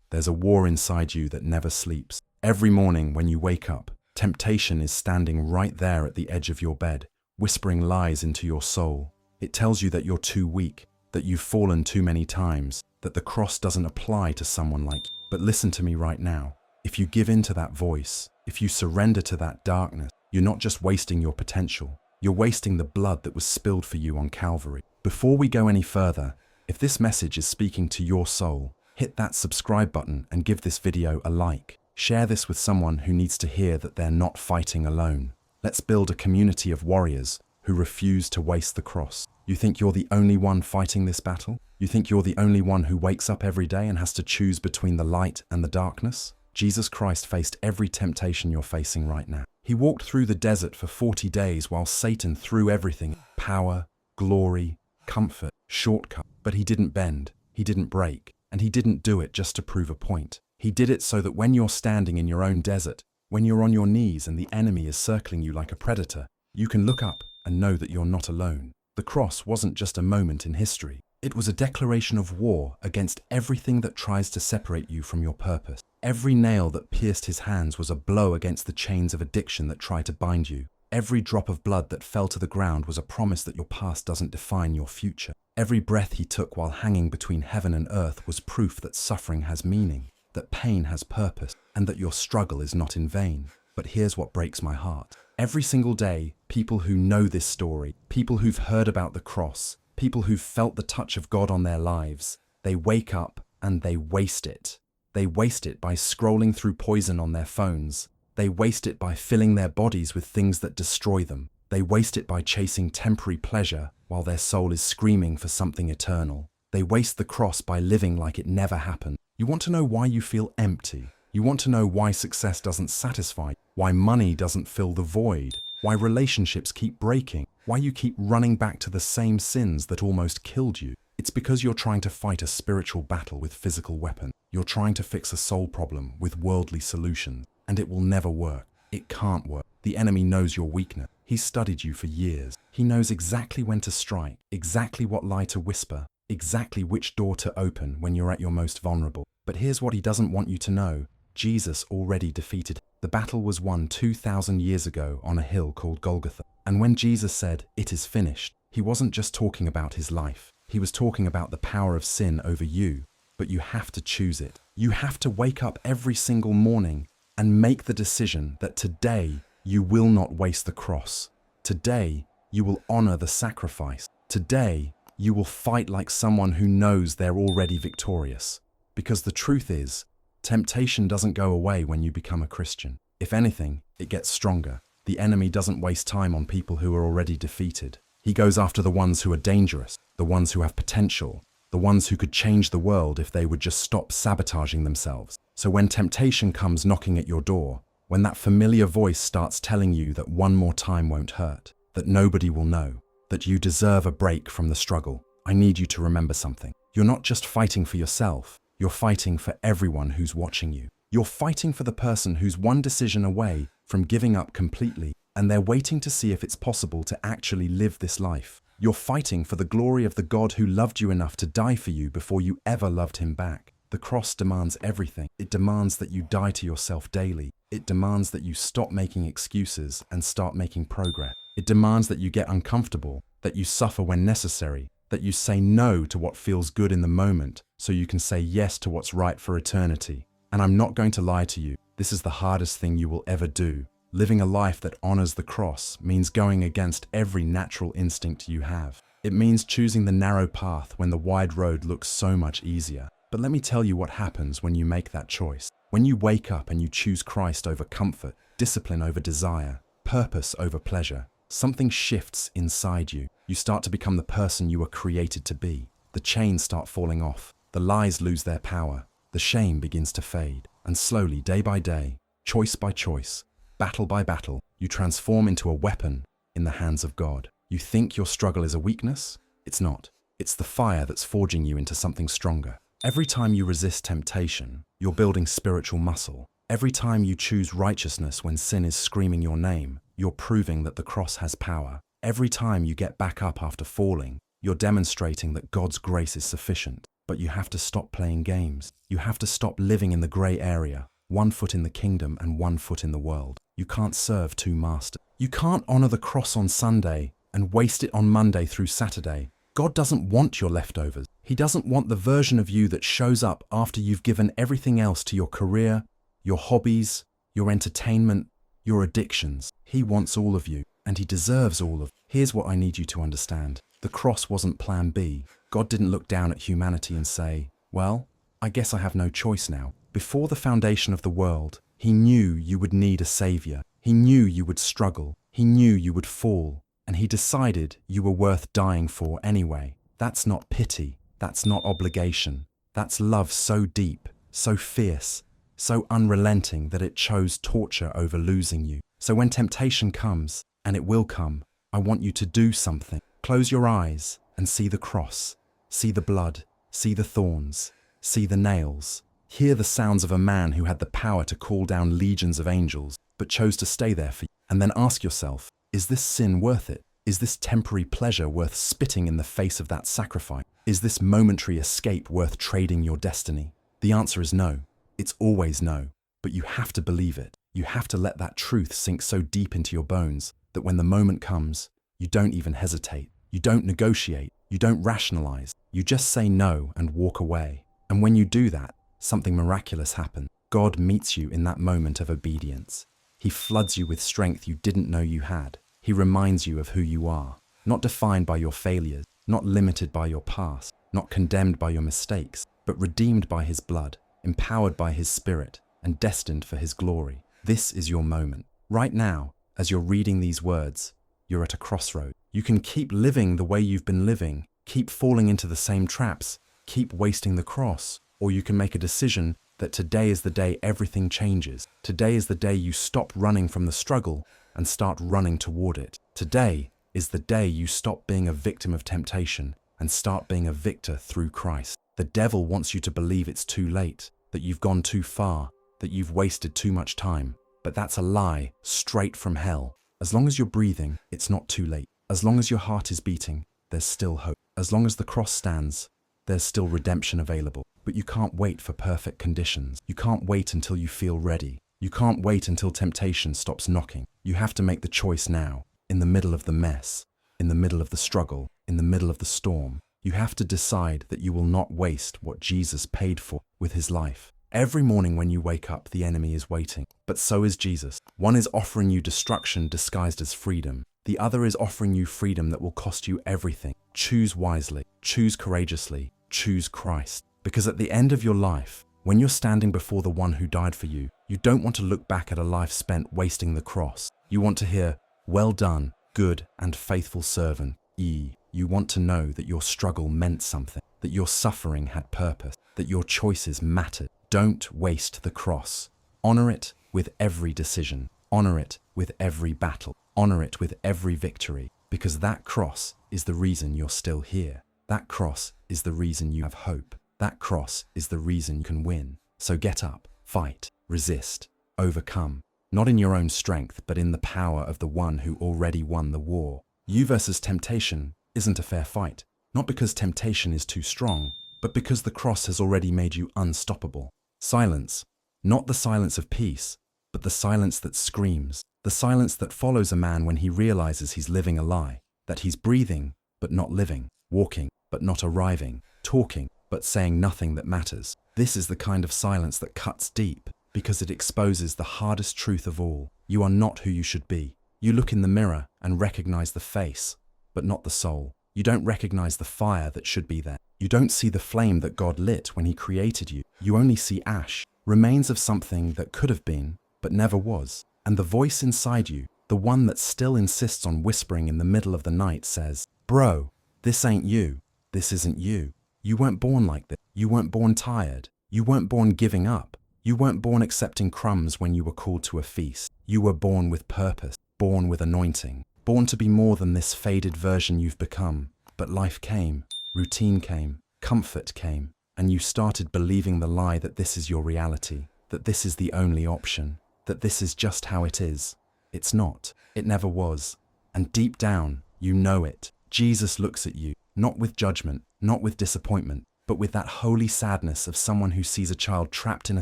There's a war inside you that never sleeps. Every morning when you wake up, temptation is standing right there at the edge of your bed, whispering lies into your soul. It tells you that you're too weak, that you've fallen too many times, that the cross doesn't apply to someone like you. But listen to me right now. If you give in to that voice, if you surrender to that darkness, you're not just wasting your potential, you're wasting the blood that was spilled for you on Calvary. Before we go any further, if this message is speaking to your soul, hit that subscribe button and give this video a like. Share this with someone who needs to hear that they're not fighting alone. Let's build a community of warriors who refuse to waste the cross. You think you're the only one fighting this battle? You think you're the only one who wakes up every day and has to choose between the light and the darkness? Jesus Christ faced every temptation you're facing right now. He walked through the desert for 40 days while Satan threw everything: power, glory, comfort, shortcut. But he didn't bend, he didn't break, and he didn't do it just to prove a point. He did it so that when you're standing in your own desert, when you're on your knees and the enemy is circling you like a predator, you can look up and know that you're not alone. The cross wasn't just a moment in history. It was a declaration of war against everything that tries to separate you from your purpose. Every nail that pierced his hands was a blow against the chains of addiction that try to bind you. Every drop of blood that fell to the ground was a promise that your past doesn't define your future. Every breath he took while hanging between heaven and earth was proof that suffering has meaning, that pain has purpose, and that your struggle is not in vain. But here's what breaks my heart. Every single day, people who know this story, people who've heard about the cross, people who've felt the touch of God on their lives, they wake up and they waste it. They waste it by scrolling through poison on their phones. They waste it by filling their bodies with things that destroy them. They waste it by chasing temporary pleasure while their soul is screaming for something eternal. They waste the cross by living like it never happened. You want to know why you feel empty? You want to know why success doesn't satisfy, why money doesn't fill the void, why relationships keep breaking, why you keep running back to the same sins that almost killed you? It's because you're trying to fight a spiritual battle with physical weapons. You're trying to fix a soul problem with worldly solutions, and it will never work. It can't work. The enemy knows your weakness. He's studied you for years. He knows exactly when to strike, exactly what lie to whisper, exactly which door to open when you're at your most vulnerable. But here's what he doesn't want you to know. Jesus already defeated. The battle was won 2,000 years ago on a hill called Golgotha. And when Jesus said, "It is finished," he wasn't just talking about his life. He was talking about the power of sin over you. But you have to choose it. You have to wake up every single morning and make the decision that today you will not waste the cross. Today you will honor the sacrifice. Today you will fight like someone who knows they're already victorious. Because the truth is, temptation doesn't go away when you become a Christian. If anything, it gets stronger. The enemy doesn't waste time on people who are already defeated. He goes after the ones who are dangerous, the ones who have potential, the ones who could change the world if they would just stop sabotaging themselves. So when temptation comes knocking at your door, when that familiar voice starts telling you that one more time won't hurt, that nobody will know, that you deserve a break from the struggle, I need you to remember something. You're not just fighting for yourself, you're fighting for everyone who's watching you. You're fighting for the person who's one decision away from giving up completely, and they're waiting to see if it's possible to actually live this life. You're fighting for the glory of the God who loved you enough to die for you before you ever loved him back. The cross demands everything. It demands that you die to yourself daily. It demands that you stop making excuses and start making progress. It demands that you get uncomfortable, that you suffer when necessary, that you say no to what feels good in the moment so you can say yes to what's right for eternity. And I'm not going to lie to you, this is the hardest thing you will ever do. Living a life that honors the cross means going against every natural instinct you have. It means choosing the narrow path when the wide road looks so much easier. But let me tell you what happens when you make that choice. When you wake up and you choose Christ over comfort, discipline over desire, purpose over pleasure, something shifts inside you. You start to become the person you were created to be. The chains start falling off. The lies lose their power. The shame begins to fade. And slowly, day by day, choice by choice, battle by battle, you transform into a weapon in the hands of God. You think your struggle is a weakness? It's not. It's the fire that's forging you into something stronger. Every time you resist temptation, you're building spiritual muscle. Every time you choose righteousness when sin is screaming your name, you're proving that the cross has power. Every time you get back up after falling, you're demonstrating that God's grace is sufficient. But you have to stop playing games. You have to stop living in the grey area, 1 foot in the kingdom and 1 foot in the world. You can't serve 2 masters. You can't honor the cross on Sunday and waste it on Monday through Saturday. God doesn't want your leftovers. He doesn't want the version of you that shows up after you've given everything else to your career, your hobbies, your entertainment, your addictions. He wants all of you, and he deserves all of you. Here's what I need you to understand. The cross wasn't plan B. God didn't look down at humanity and say, well, I guess I have no choice now. Before the foundation of the world, he knew you would need a savior. He knew you would struggle. He knew you would fall. And he decided you were worth dying for anyway. That's not pity. That's not obligation. That's love so deep, so fierce, so unrelenting that it chose torture over losing you. So when temptation comes, and it will come, I want you to do something. Close your eyes and see the cross. See the blood. See the thorns. See the nails. Hear the sounds of a man who had the power to call down legions of angels, but chose to stay there for you. And then ask yourself, is this sin worth it? Is this temporary pleasure worth spitting in the face of that sacrifice? Is this momentary escape worth trading your destiny? The answer is no. It's always no. But you have to believe it. You have to let that truth sink so deep into your bones that when the moment comes, you don't even hesitate. You don't negotiate. You don't rationalize. You just say no and walk away. And when you do that, something miraculous happens. God meets you in that moment of obedience. He floods you with strength you didn't know you had. He reminds you of who you are, not defined by your failures, not limited by your past, not condemned by your mistakes, but redeemed by his blood, empowered by his spirit, and destined for his glory. This is your moment. Right now, as you're reading these words, you're at a crossroad. You can keep living the way you've been living, keep falling into the same traps, keep wasting the cross, or you can make a decision that today is the day everything changes. Today is the day you stop running from the struggle and start running toward it. Today is the day you stop being a victim of temptation and start being a victor through Christ. The devil wants you to believe it's too late, that you've gone too far, that you've wasted too much time. But that's a lie straight from hell. As long as you're breathing, it's not too late. As long as your heart is beating, there's still hope. As long as the cross stands, there's still redemption available. But you can't wait for perfect conditions. You can't wait until you feel ready. You can't wait until temptation stops knocking. You have to make the choice now, in the middle of the mess, in the middle of the struggle, in the middle of the storm. You have to decide that you will not waste what Jesus paid for with his life. Every morning when you wake up, the enemy is waiting, but so is Jesus. One is offering you destruction disguised as freedom. The other is offering you freedom that will cost you everything. Choose wisely, choose courageously, choose Christ. Because at the end of your life, when you're standing before the one who died for you, you don't want to look back at a life spent wasting the cross. You want to hear, well done, good and faithful servant. You want to know that your struggle meant something, that your suffering had purpose, that your choices mattered. Don't waste the cross. Honor it with every decision. Honor it with every battle. Honor it with every victory, because that cross is the reason you're still here. That cross is the reason you have hope. That cross is the reason you can win. So get up, fight, resist, overcome. Not in your own strength, but in the power of the one who already won the war. You versus temptation isn't a fair fight. Not because temptation is too strong, but because the cross has already made you unstoppable. Silence. Not the silence of peace, but the silence that screams. The silence that follows a man when he realizes he's living a lie. That he's breathing, but not living. Walking, but not arriving. Talking, but saying nothing that matters. This is the kind of silence that cuts deep, because it exposes the hardest truth of all. You are not who you should be. You look in the mirror and recognize the face, but not the soul. You don't recognize the fire that should be there. You don't see the flame that God lit when he created you. You only see ash, remains of something that could have been, but never was. And the voice inside you, the one that still insists on whispering in the middle of the night, says, bro, this ain't you. This isn't you. You weren't born like this. You weren't born tired. You weren't born giving up. You weren't born accepting crumbs when you were called to a feast. You were born with purpose, born with anointing, born to be more than this faded version you've become. But life came, routine came, comfort came, and you started believing the lie that this is your reality, that this is the only option, that this is just how it is. It's not. It never was. And deep down, you know it. Jesus looks at you, not with judgment, not with disappointment, but with that holy sadness of someone who sees a child trapped in a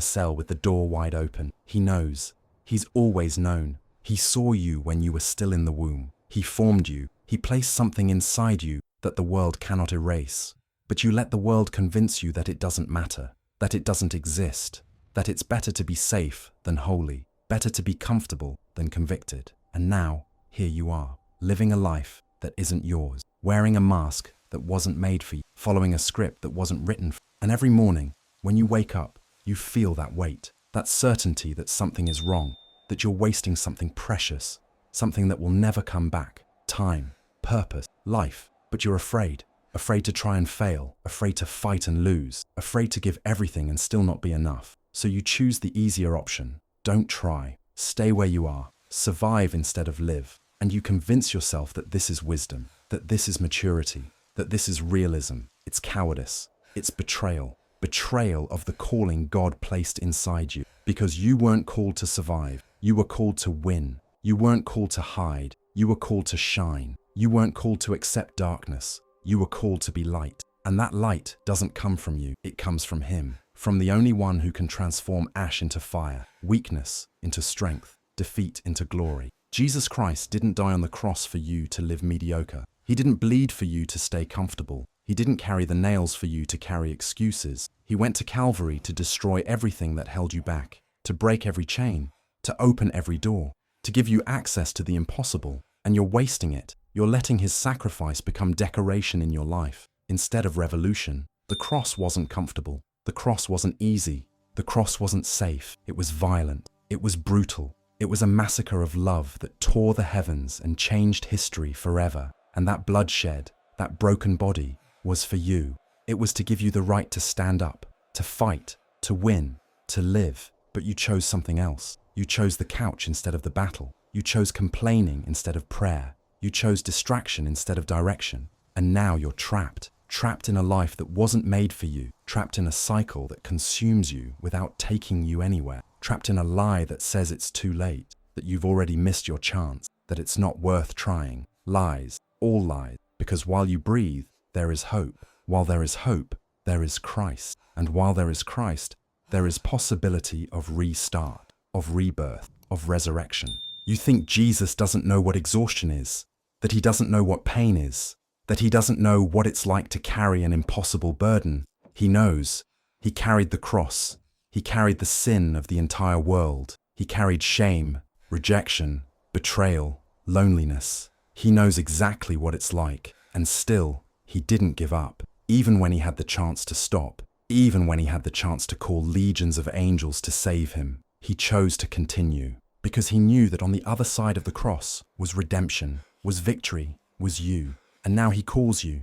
cell with the door wide open. He knows. He's always known. He saw you when you were still in the womb. He formed you. He placed something inside you that the world cannot erase. But you let the world convince you that it doesn't matter, that it doesn't exist, that it's better to be safe than holy, better to be comfortable than convicted. And now, here you are, living a life that isn't yours, wearing a mask that wasn't made for you, following a script that wasn't written for you. And every morning, when you wake up, you feel that weight, that certainty that something is wrong, that you're wasting something precious, something that will never come back, time, purpose, life. But you're afraid to try and fail, afraid to fight and lose, afraid to give everything and still not be enough. So you choose the easier option. Don't try. Stay where you are. Survive instead of live. And you convince yourself that this is wisdom, that this is maturity, that this is realism. It's cowardice. It's betrayal. Betrayal of the calling God placed inside you. Because you weren't called to survive. You were called to win. You weren't called to hide. You were called to shine. You weren't called to accept darkness. You were called to be light. And that light doesn't come from you. It comes from Him. From the only one who can transform ash into fire, weakness into strength, defeat into glory. Jesus Christ didn't die on the cross for you to live mediocre. He didn't bleed for you to stay comfortable. He didn't carry the nails for you to carry excuses. He went to Calvary to destroy everything that held you back, to break every chain, to open every door, to give you access to the impossible. And you're wasting it. You're letting His sacrifice become decoration in your life instead of revolution. The cross wasn't comfortable. The cross wasn't easy. The cross wasn't safe. It was violent. It was brutal. It was a massacre of love that tore the heavens and changed history forever. And that bloodshed, that broken body, was for you. It was to give you the right to stand up, to fight, to win, to live. But you chose something else. You chose the couch instead of the battle. You chose complaining instead of prayer. You chose distraction instead of direction. And now you're trapped in a life that wasn't made for you, trapped in a cycle that consumes you without taking you anywhere, trapped in a lie that says it's too late, that you've already missed your chance, that it's not worth trying. Lies, all lies, because while you breathe, there is hope. While there is hope, there is Christ. And while there is Christ, there is possibility of restart, of rebirth, of resurrection. You think Jesus doesn't know what exhaustion is, that He doesn't know what pain is, that He doesn't know what it's like to carry an impossible burden. He knows. He carried the cross. He carried the sin of the entire world. He carried shame, rejection, betrayal, loneliness. He knows exactly what it's like, and still, He didn't give up, even when He had the chance to stop, even when He had the chance to call legions of angels to save Him. He chose to continue, because He knew that on the other side of the cross was redemption, was victory, was you. And now He calls you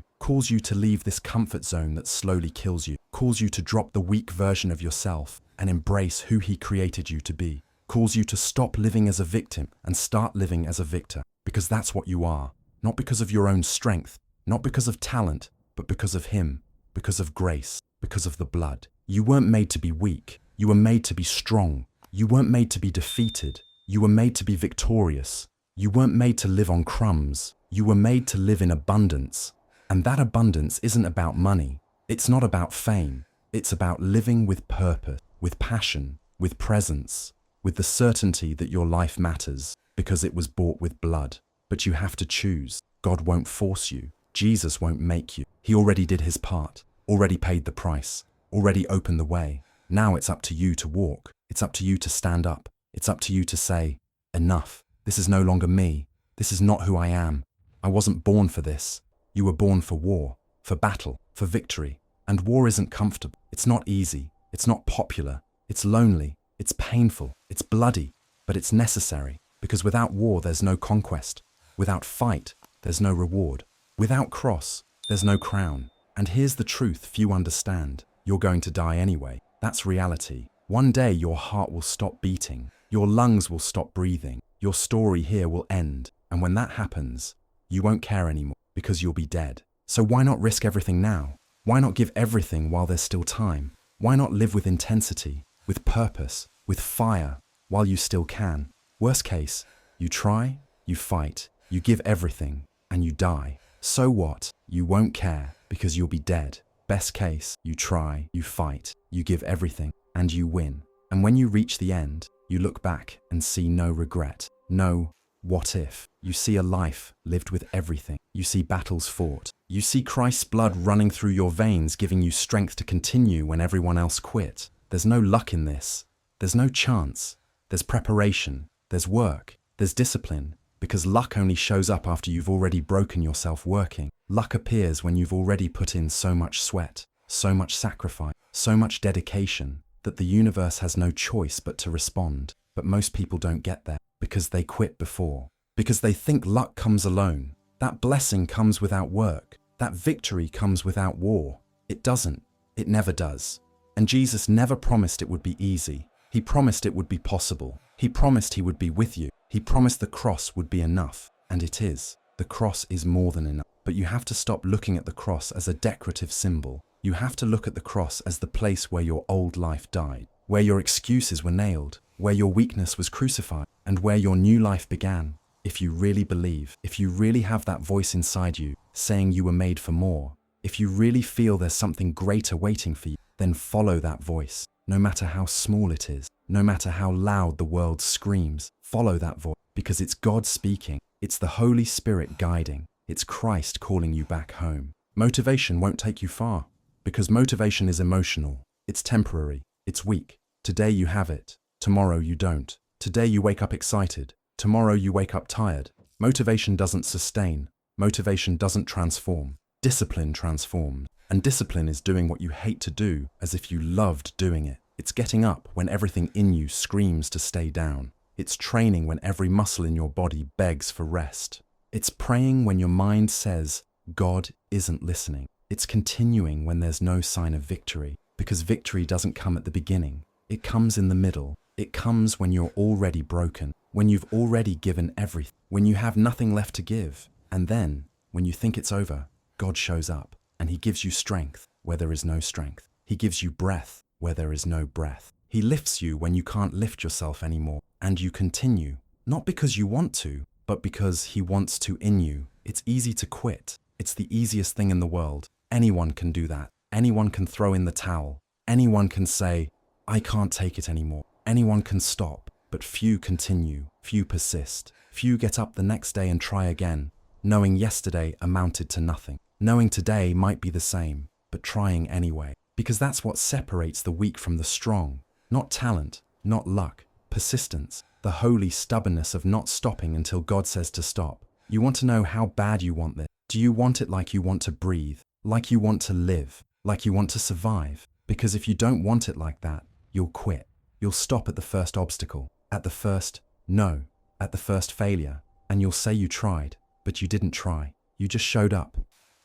to leave this comfort zone that slowly kills you, calls you to drop the weak version of yourself and embrace who He created you to be, calls you to stop living as a victim and start living as a victor, because that's what you are, not because of your own strength, not because of talent, but because of Him, because of grace, because of the blood. You weren't made to be weak. You were made to be strong. You weren't made to be defeated. You were made to be victorious. You weren't made to live on crumbs. You were made to live in abundance. And that abundance isn't about money. It's not about fame. It's about living with purpose, with passion, with presence, with the certainty that your life matters because it was bought with blood. But you have to choose. God won't force you. Jesus won't make you. He already did His part, already paid the price, already opened the way. Now it's up to you to walk. It's up to you to stand up. It's up to you to say, enough. This is no longer me. This is not who I am. I wasn't born for this. You were born for war, for battle, for victory. And war isn't comfortable. It's not easy. It's not popular. It's lonely. It's painful. It's bloody. But it's necessary. Because without war, there's no conquest. Without fight, there's no reward. Without cross, there's no crown. And here's the truth few understand. You're going to die anyway. That's reality. One day your heart will stop beating. Your lungs will stop breathing. Your story here will end. And when that happens, you won't care anymore because you'll be dead. So why not risk everything now? Why not give everything while there's still time? Why not live with intensity, with purpose, with fire, while you still can? Worst case, you try, you fight, you give everything, and you die. So what? You won't care because you'll be dead. Best case, you try, you fight, you give everything, and you win. And when you reach the end, you look back and see no regret, no what if. You see a life lived with everything. You see battles fought. You see Christ's blood running through your veins, giving you strength to continue when everyone else quit. There's no luck in this. There's no chance. There's preparation. There's work. There's discipline. Because luck only shows up after you've already broken yourself working. Luck appears when you've already put in so much sweat, so much sacrifice, so much dedication, that the universe has no choice but to respond. But most people don't get there because they quit before. Because they think luck comes alone. That blessing comes without work. That victory comes without war. It doesn't. It never does. And Jesus never promised it would be easy. He promised it would be possible. He promised he would be with you. He promised the cross would be enough. And it is. The cross is more than enough. But you have to stop looking at the cross as a decorative symbol. You have to look at the cross as the place where your old life died, where your excuses were nailed, where your weakness was crucified, and where your new life began. If you really believe, if you really have that voice inside you saying you were made for more, if you really feel there's something greater waiting for you, then follow that voice. No matter how small it is, no matter how loud the world screams, follow that voice, because it's God speaking. It's the Holy Spirit guiding. It's Christ calling you back home. Motivation won't take you far, because motivation is emotional. It's temporary. It's weak. Today you have it. Tomorrow you don't. Today you wake up excited. Tomorrow you wake up tired. Motivation doesn't sustain. Motivation doesn't transform. Discipline transforms. And discipline is doing what you hate to do as if you loved doing it. It's getting up when everything in you screams to stay down. It's training when every muscle in your body begs for rest. It's praying when your mind says, God isn't listening. It's continuing when there's no sign of victory, because victory doesn't come at the beginning. It comes in the middle. It comes when you're already broken, when you've already given everything, when you have nothing left to give. And then, when you think it's over, God shows up, and he gives you strength where there is no strength. He gives you breath where there is no breath. He lifts you when you can't lift yourself anymore, and you continue, not because you want to, but because he wants to in you. It's easy to quit. It's the easiest thing in the world. Anyone can do that. Anyone can throw in the towel. Anyone can say, I can't take it anymore. Anyone can stop, but few continue. Few persist. Few get up the next day and try again, knowing yesterday amounted to nothing. Knowing today might be the same, but trying anyway. Because that's what separates the weak from the strong. Not talent, not luck, persistence. The holy stubbornness of not stopping until God says to stop. You want to know how bad you want this? Do you want it like you want to breathe? Like you want to live? Like you want to survive? Because if you don't want it like that, you'll quit. You'll stop at the first obstacle, at the first no, at the first failure, and you'll say you tried, but you didn't try. You just showed up.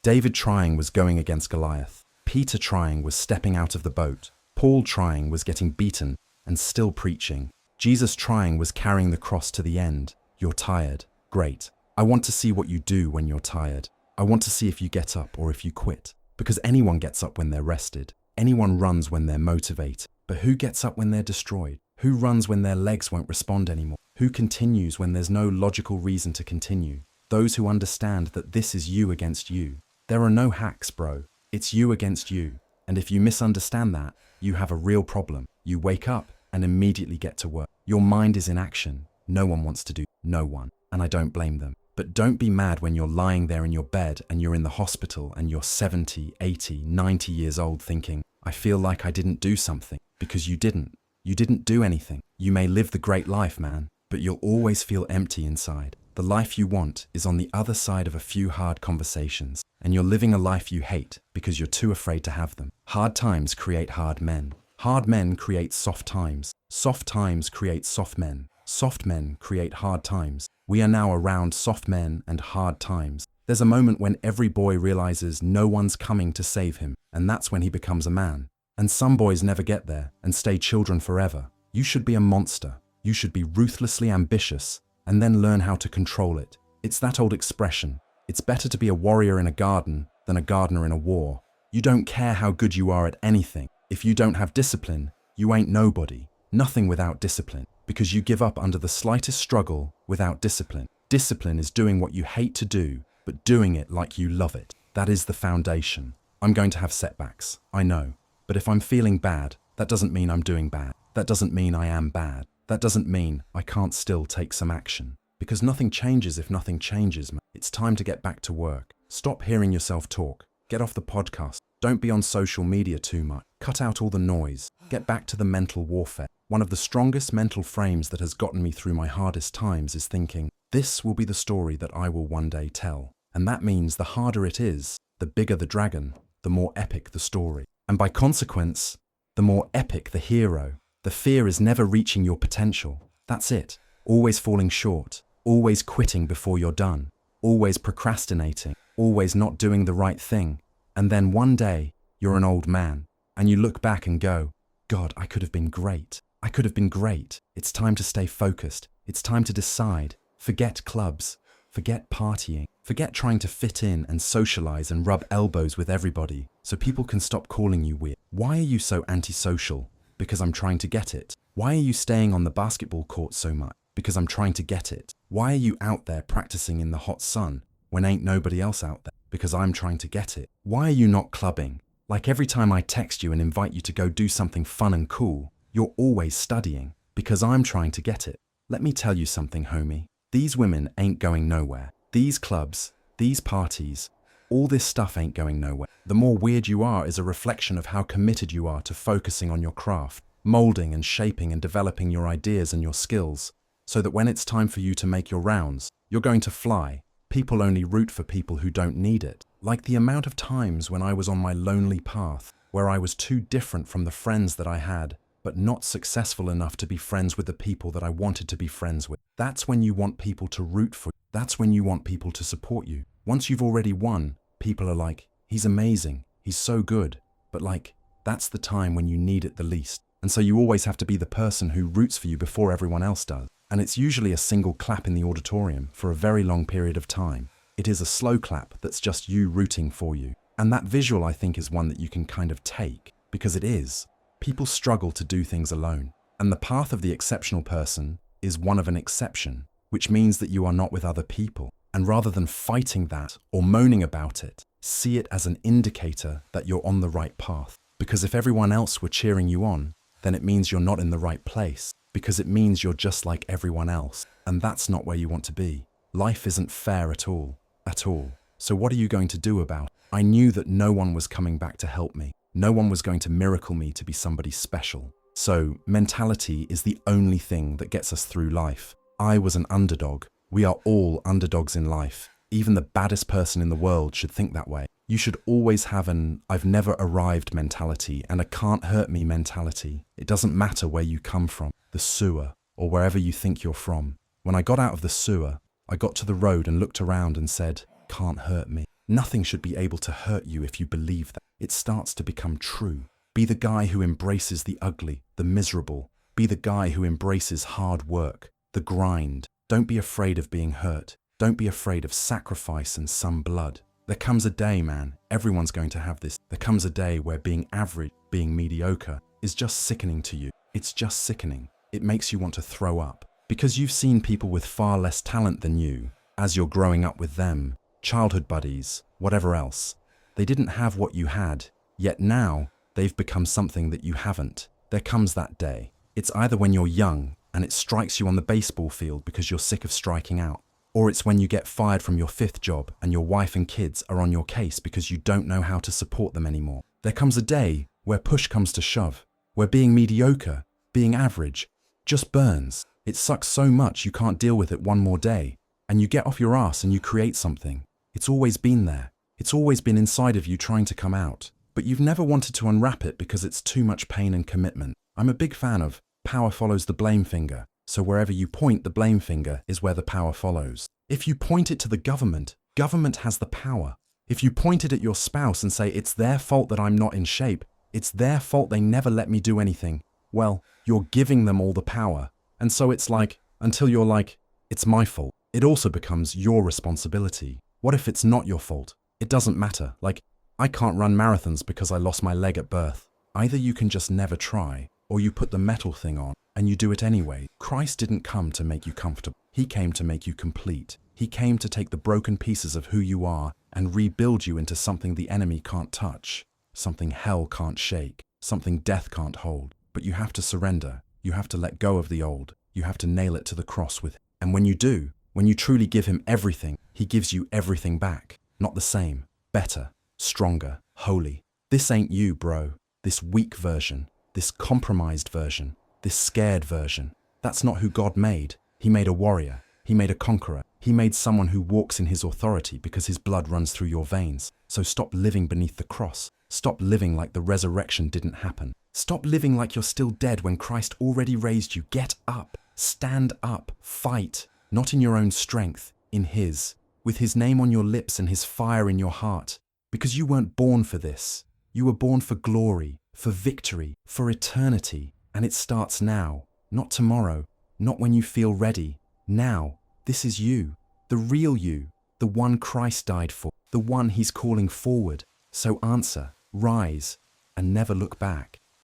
David trying was going against Goliath. Peter trying was stepping out of the boat. Paul trying was getting beaten and still preaching. Jesus trying was carrying the cross to the end. You're tired. Great. I want to see what you do when you're tired. I want to see if you get up or if you quit. Because anyone gets up when they're rested. Anyone runs when they're motivated. But who gets up when they're destroyed? Who runs when their legs won't respond anymore? Who continues when there's no logical reason to continue? Those who understand that this is you against you. There are no hacks, bro. It's you against you. And if you misunderstand that, you have a real problem. You wake up and immediately get to work. Your mind is in action. No one wants to do. No one. And I don't blame them. But don't be mad when you're lying there in your bed and you're in the hospital and you're 70, 80, 90 years old thinking, I feel like I didn't do something. Because you didn't. You didn't do anything. You may live the great life, man, but you'll always feel empty inside. The life you want is on the other side of a few hard conversations, and you're living a life you hate because you're too afraid to have them. Hard times create hard men. Hard men create soft times. Soft times create soft men. Soft men create hard times. We are now around soft men and hard times. There's a moment when every boy realizes no one's coming to save him, and that's when he becomes a man. And some boys never get there and stay children forever. You should be a monster. You should be ruthlessly ambitious and then learn how to control it. It's that old expression. It's better to be a warrior in a garden than a gardener in a war. You don't care how good you are at anything. If you don't have discipline, you ain't nobody. Nothing without discipline, because you give up under the slightest struggle without discipline. Discipline is doing what you hate to do, but doing it like you love it. That is the foundation. I'm going to have setbacks, I know. But if I'm feeling bad, that doesn't mean I'm doing bad. That doesn't mean I am bad. That doesn't mean I can't still take some action. Because nothing changes if nothing changes, man. It's time to get back to work. Stop hearing yourself talk. Get off the podcast. Don't be on social media too much. Cut out all the noise. Get back to the mental warfare. One of the strongest mental frames that has gotten me through my hardest times is thinking, this will be the story that I will one day tell. And that means the harder it is, the bigger the dragon, the more epic the story. And by consequence, the more epic the hero. The fear is never reaching your potential. That's it. Always falling short. Always quitting before you're done. Always procrastinating. Always not doing the right thing. And then one day, you're an old man, and you look back and go, God, I could have been great. I could have been great. It's time to stay focused. It's time to decide. Forget clubs. Forget partying. Forget trying to fit in and socialize and rub elbows with everybody so people can stop calling you weird. Why are you so antisocial? Because I'm trying to get it. Why are you staying on the basketball court so much? Because I'm trying to get it. Why are you out there practicing in the hot sun when ain't nobody else out there? Because I'm trying to get it. Why are you not clubbing? Like every time I text you and invite you to go do something fun and cool, you're always studying. Because I'm trying to get it. Let me tell you something, homie. These women ain't going nowhere. These clubs, these parties, all this stuff ain't going nowhere. The more weird you are is a reflection of how committed you are to focusing on your craft, molding and shaping and developing your ideas and your skills, so that when it's time for you to make your rounds, you're going to fly. People only root for people who don't need it. Like the amount of times when I was on my lonely path, where I was too different from the friends that I had, but not successful enough to be friends with the people that I wanted to be friends with. That's when you want people to root for you. That's when you want people to support you. Once you've already won, people are like, he's amazing, he's so good. But like, that's the time when you need it the least. And so you always have to be the person who roots for you before everyone else does. And it's usually a single clap in the auditorium for a very long period of time. It is a slow clap that's just you rooting for you. And that visual, I think, is one that you can kind of take, because it is. People struggle to do things alone. And the path of the exceptional person is one of an exception, which means that you are not with other people. And rather than fighting that or moaning about it, see it as an indicator that you're on the right path. Because if everyone else were cheering you on, then it means you're not in the right place. Because it means you're just like everyone else. And that's not where you want to be. Life isn't fair at all. At all. So what are you going to do about it? I knew that no one was coming back to help me. No one was going to miracle me to be somebody special. So mentality is the only thing that gets us through life. I was an underdog. We are all underdogs in life. Even the baddest person in the world should think that way. You should always have an I've never arrived mentality and a can't hurt me mentality. It doesn't matter where you come from, the sewer, or wherever you think you're from. When I got out of the sewer, I got to the road and looked around and said, can't hurt me. Nothing should be able to hurt you if you believe that. It starts to become true. Be the guy who embraces the ugly, the miserable. Be the guy who embraces hard work, the grind. Don't be afraid of being hurt. Don't be afraid of sacrifice and some blood. There comes a day, man, everyone's going to have this. There comes a day where being average, being mediocre, is just sickening to you. It's just sickening. It makes you want to throw up. Because you've seen people with far less talent than you, as you're growing up with them, childhood buddies, whatever else. They didn't have what you had, yet now they've become something that you haven't. There comes that day. It's either when you're young and it strikes you on the baseball field because you're sick of striking out, or it's when you get fired from your 5th job and your wife and kids are on your case because you don't know how to support them anymore. There comes a day where push comes to shove, where being mediocre, being average, just burns. It sucks so much you can't deal with it one more day, and you get off your ass and you create something. It's always been there. It's always been inside of you trying to come out, but you've never wanted to unwrap it because it's too much pain and commitment. I'm a big fan of power follows the blame finger, so wherever you point the blame finger is where the power follows. If you point it to the government, government has the power. If you point it at your spouse and say it's their fault that I'm not in shape, it's their fault they never let me do anything, well, you're giving them all the power. And so it's like, until you're like, it's my fault, it also becomes your responsibility. What if it's not your fault? It doesn't matter. Like, I can't run marathons because I lost my leg at birth. Either you can just never try, or you put the metal thing on, and you do it anyway. Christ didn't come to make you comfortable. He came to make you complete. He came to take the broken pieces of who you are and rebuild you into something the enemy can't touch, something hell can't shake, something death can't hold. But you have to surrender. You have to let go of the old. You have to nail it to the cross with him. And when you do, when you truly give him everything, he gives you everything back. Not the same, better, stronger, holy. This ain't you, bro. This weak version, this compromised version, this scared version. That's not who God made. He made a warrior. He made a conqueror. He made someone who walks in his authority because his blood runs through your veins. So stop living beneath the cross. Stop living like the resurrection didn't happen. Stop living like you're still dead when Christ already raised you. Get up. Stand up. Fight. Not in your own strength, in his. With his name on your lips and his fire in your heart. Because you weren't born for this. You were born for glory, for victory, for eternity. And it starts now. Not tomorrow. Not when you feel ready. Now. This is you. The real you. The one Christ died for. The one he's calling forward. So answer, rise, and never look back.